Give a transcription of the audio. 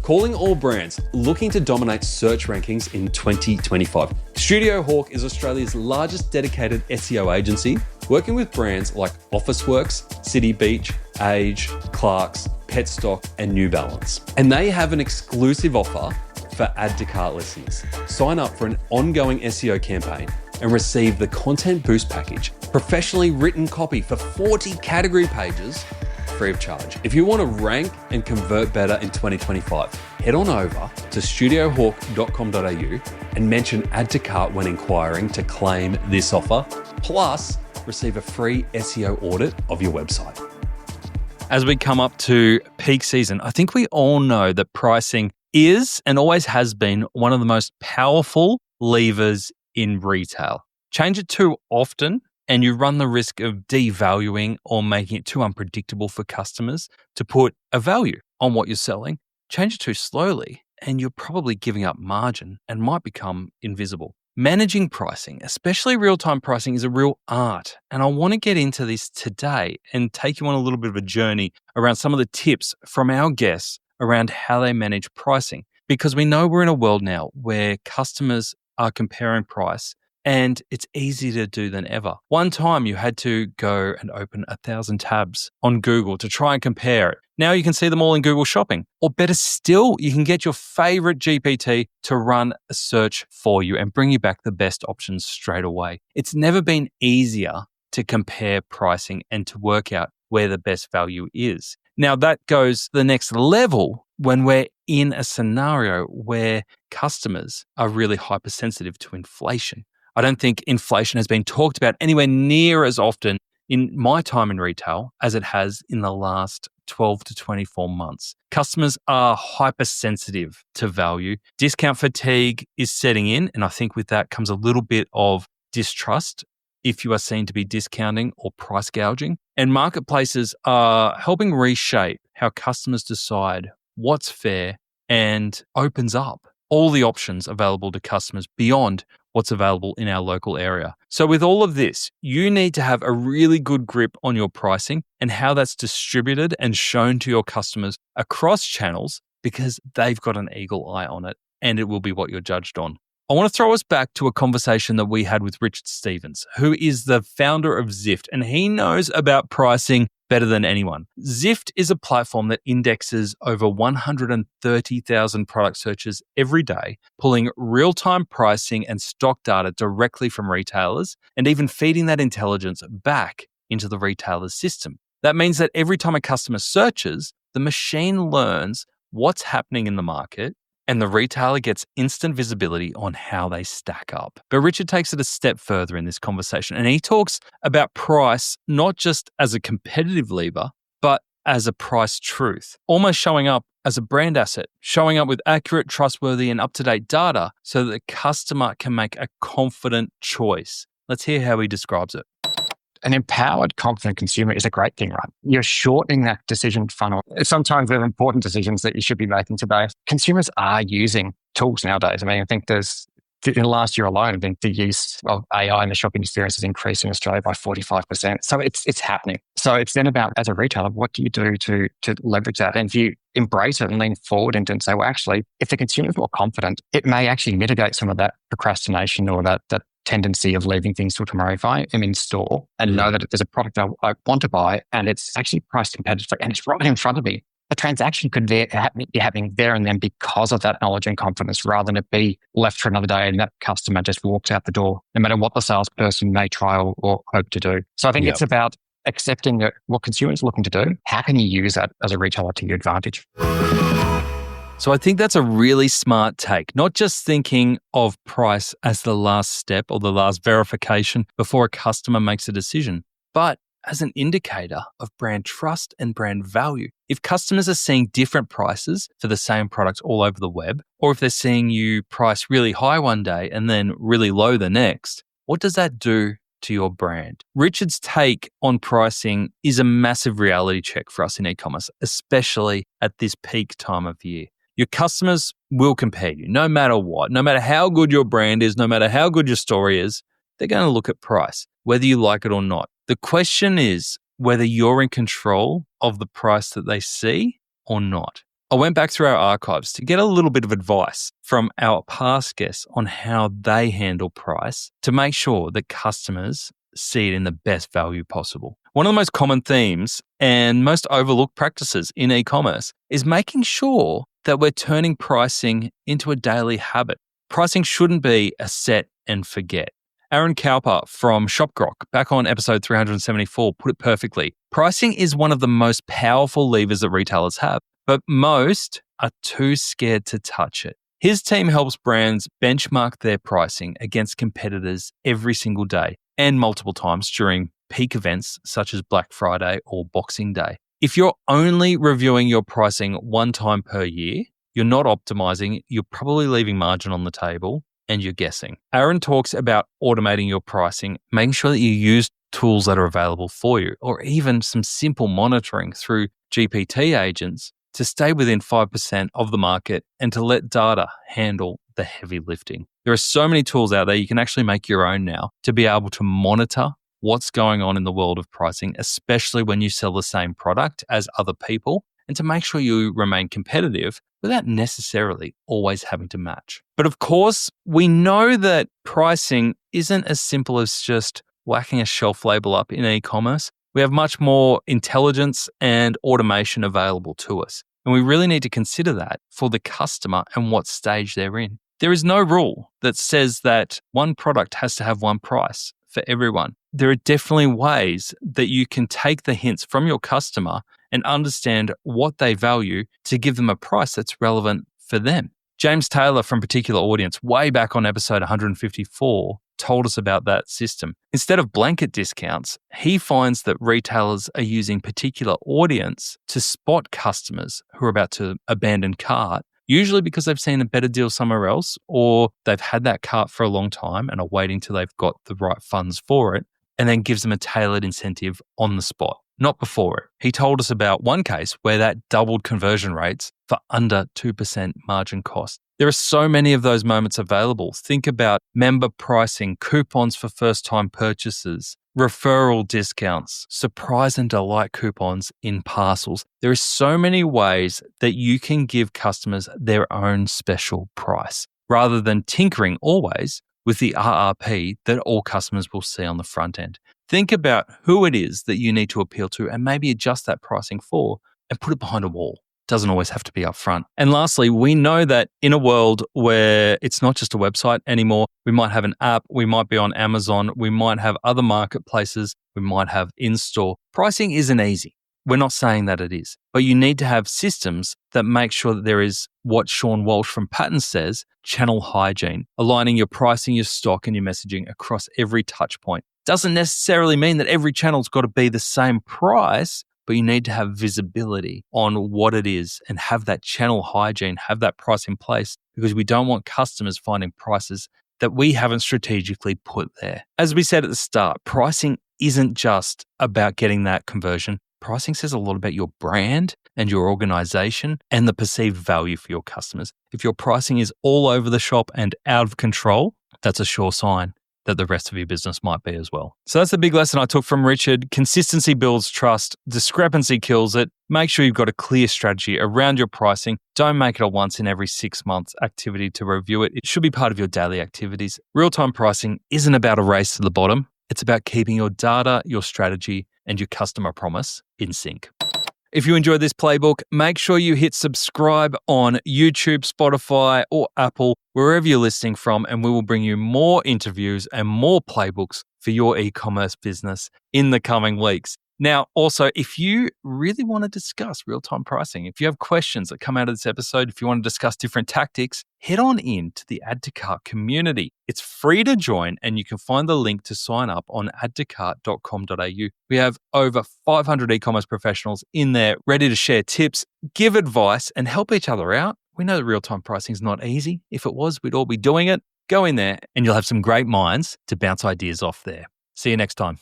calling all brands looking to dominate search rankings in 2025. Studio Hawk is Australia's largest dedicated SEO agency, working with brands like Officeworks, City Beach, Age, Clarks, Petstock, and New Balance. And they have an exclusive offer for Add to Cart listeners. Sign up for an ongoing SEO campaign and receive the Content Boost package, professionally written copy for 40 category pages, free of charge. If you want to rank and convert better in 2025, head on over to studiohawk.com.au and mention Add to Cart when inquiring to claim this offer, plus receive a free SEO audit of your website. As we come up to peak season, I think we all know that pricing is and always has been one of the most powerful levers in retail. Change it too often and you run the risk of devaluing or making it too unpredictable for customers to put a value on what you're selling. Change it too slowly and you're probably giving up margin and might become invisible. Managing pricing, especially real-time pricing, is a real art. And I want to get into this today and take you on a little bit of a journey around some of the tips from our guests around how they manage pricing. Because we know we're in a world now where customers are comparing price and it's easier to do than ever. One time you had to go and open 1,000 tabs on Google to try and compare it. Now you can see them all in Google Shopping. Or better still, you can get your favorite GPT to run a search for you and bring you back the best options straight away. It's never been easier to compare pricing and to work out where the best value is. Now that goes the next level when we're in a scenario where customers are really hypersensitive to inflation. I don't think inflation has been talked about anywhere near as often in my time in retail as it has in the last 12 to 24 months. Customers are hypersensitive to value. Discount fatigue is setting in, and I think with that comes a little bit of distrust if you are seen to be discounting or price gouging. And marketplaces are helping reshape how customers decide what's fair and opens up all the options available to customers beyond what's available in our local area. So with all of this, you need to have a really good grip on your pricing and how that's distributed and shown to your customers across channels, because they've got an eagle eye on it and it will be what you're judged on. I want to throw us back to a conversation that we had with Richard Stevens, who is the founder of Zyft, and he knows about pricing better than anyone. Zyft is a platform that indexes over 130,000 product searches every day, pulling real-time pricing and stock data directly from retailers and even feeding that intelligence back into the retailer's system. That means that every time a customer searches, the machine learns what's happening in the market and the retailer gets instant visibility on how they stack up. But Richard takes it a step further in this conversation, and he talks about price not just as a competitive lever, but as a price truth, almost showing up as a brand asset, showing up with accurate, trustworthy, and up-to-date data so that the customer can make a confident choice. Let's hear how he describes it. An empowered, confident consumer is a great thing, right? You're shortening that decision funnel. Sometimes there are important decisions that you should be making today. Consumers are using tools nowadays. I mean, I think in the last year alone, I think the use of AI in the shopping experience has increased in Australia by 45%. So it's happening. So it's then about, as a retailer, what do you do to leverage that? And if you embrace it and lean forward and say, well, actually, if the consumer is more confident, it may actually mitigate some of that procrastination or that tendency of leaving things till tomorrow. If I am in store and know that there's a product I want to buy and it's actually priced competitively and it's right in front of me, a transaction could be happening there and then because of that knowledge and confidence, rather than it be left for another day and that customer just walks out the door, no matter what the salesperson may try or hope to do. So I think it's about accepting that what consumers are looking to do, how can you use that as a retailer to your advantage? So I think that's a really smart take, not just thinking of price as the last step or the last verification before a customer makes a decision, but as an indicator of brand trust and brand value. If customers are seeing different prices for the same product all over the web, or if they're seeing you price really high one day and then really low the next, what does that do to your brand? Richard's take on pricing is a massive reality check for us in e-commerce, especially at this peak time of year. Your customers will compare you no matter what, no matter how good your brand is, no matter how good your story is, they're going to look at price, whether you like it or not. The question is whether you're in control of the price that they see or not. I went back through our archives to get a little bit of advice from our past guests on how they handle price to make sure that customers see it in the best value possible. One of the most common themes and most overlooked practices in e-commerce is making sure that we're turning pricing into a daily habit. Pricing shouldn't be a set and forget. Aaron Cowper from ShopGrok, back on episode 374, put it perfectly. Pricing is one of the most powerful levers that retailers have, but most are too scared to touch it. His team helps brands benchmark their pricing against competitors every single day and multiple times during peak events such as Black Friday or Boxing Day. If you're only reviewing your pricing one time per year, you're not optimizing, you're probably leaving margin on the table, and you're guessing. Aaron talks about automating your pricing, making sure that you use tools that are available for you, or even some simple monitoring through GPT agents to stay within 5% of the market and to let data handle the heavy lifting. There are so many tools out there. You can actually make your own now to be able to monitor what's going on in the world of pricing, especially when you sell the same product as other people, and to make sure you remain competitive without necessarily always having to match. But of course, we know that pricing isn't as simple as just whacking a shelf label up in e-commerce. We have much more intelligence and automation available to us. And we really need to consider that for the customer and what stage they're in. There is no rule that says that one product has to have one price for everyone. There are definitely ways that you can take the hints from your customer and understand what they value to give them a price that's relevant for them. James Taylor from Particular Audience, way back on episode 154, told us about that system. Instead of blanket discounts, he finds that retailers are using Particular Audience to spot customers who are about to abandon cart, usually because they've seen a better deal somewhere else, or they've had that cart for a long time and are waiting till they've got the right funds for it, and then gives them a tailored incentive on the spot, not before it. He told us about one case where that doubled conversion rates for under 2% margin cost. There are so many of those moments available. Think about member pricing, coupons for first-time purchases, referral discounts, surprise and delight coupons in parcels. There are so many ways that you can give customers their own special price, rather than tinkering always with the RRP that all customers will see on the front end. Think about who it is that you need to appeal to and maybe adjust that pricing for and put it behind a wall. Doesn't always have to be upfront. And lastly, we know that in a world where it's not just a website anymore, we might have an app, we might be on Amazon, we might have other marketplaces, we might have in-store. Pricing isn't easy. We're not saying that it is, but you need to have systems that make sure that there is what Sean Walsh from Pattern says, channel hygiene, aligning your pricing, your stock, and your messaging across every touch point. Doesn't necessarily mean that every channel's got to be the same price, but you need to have visibility on what it is and have that channel hygiene, have that price in place, because we don't want customers finding prices that we haven't strategically put there. As we said at the start, pricing isn't just about getting that conversion. Pricing says a lot about your brand and your organization and the perceived value for your customers. If your pricing is all over the shop and out of control, that's a sure sign that the rest of your business might be as well. So that's the big lesson I took from Richard. Consistency builds trust. Discrepancy kills it. Make sure you've got a clear strategy around your pricing. Don't make it a once in every 6 months activity to review it. It should be part of your daily activities. Real-time pricing isn't about a race to the bottom. It's about keeping your data, your strategy, and your customer promise in sync. If you enjoyed this playbook, make sure you hit subscribe on YouTube, Spotify, or Apple, wherever you're listening from, and we will bring you more interviews and more playbooks for your e-commerce business in the coming weeks. Now, also, if you really want to discuss real-time pricing, if you have questions that come out of this episode, if you want to discuss different tactics, head on in to the Add to Cart community. It's free to join, and you can find the link to sign up on addtocart.com.au. We have over 500 e-commerce professionals in there ready to share tips, give advice, and help each other out. We know that real-time pricing is not easy. If it was, we'd all be doing it. Go in there, and you'll have some great minds to bounce ideas off there. See you next time.